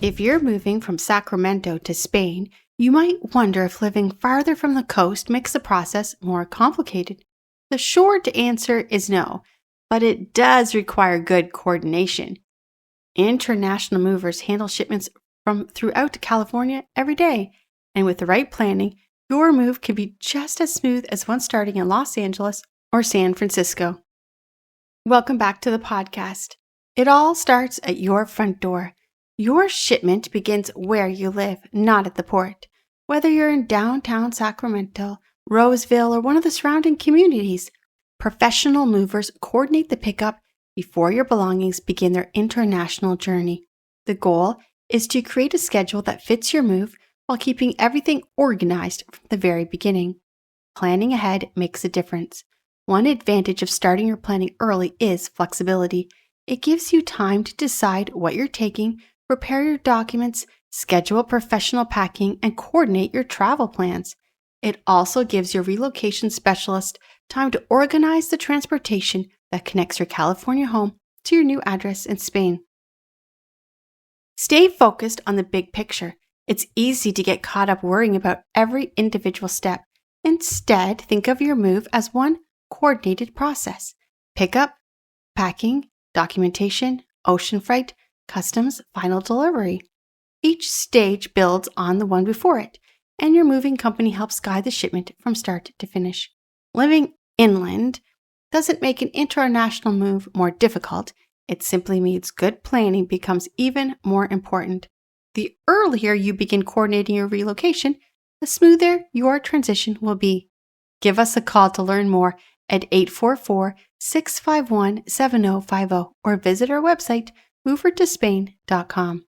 If you're moving from Sacramento to Spain, you might wonder if living farther from the coast makes the process more complicated. The short answer is no, but it does require good coordination. International movers handle shipments from throughout California every day, and with the right planning, your move can be just as smooth as one starting in Los Angeles or San Francisco. Welcome back to the podcast. It all starts at your front door. Your shipment begins where you live, not at the port. Whether you're in downtown Sacramento, Roseville, or one of the surrounding communities, professional movers coordinate the pickup before your belongings begin their international journey. The goal is to create a schedule that fits your move while keeping everything organized from the very beginning. Planning ahead makes a difference. One advantage of starting your planning early is flexibility. It gives you time to decide what you're taking, prepare your documents, schedule professional packing, and coordinate your travel plans. It also gives your relocation specialist time to organize the transportation that connects your California home to your new address in Spain. Stay focused on the big picture. It's easy to get caught up worrying about every individual step. Instead, think of your move as one coordinated process. Pickup, packing, documentation, ocean freight, customs, final delivery. Each stage builds on the one before it, and your moving company helps guide the shipment from start to finish. Living inland doesn't make an international move more difficult. It simply means good planning becomes even more important. The earlier you begin coordinating your relocation, the smoother your transition will be. Give us a call to learn more at 844-651-7050 or visit our website, movertospain.com.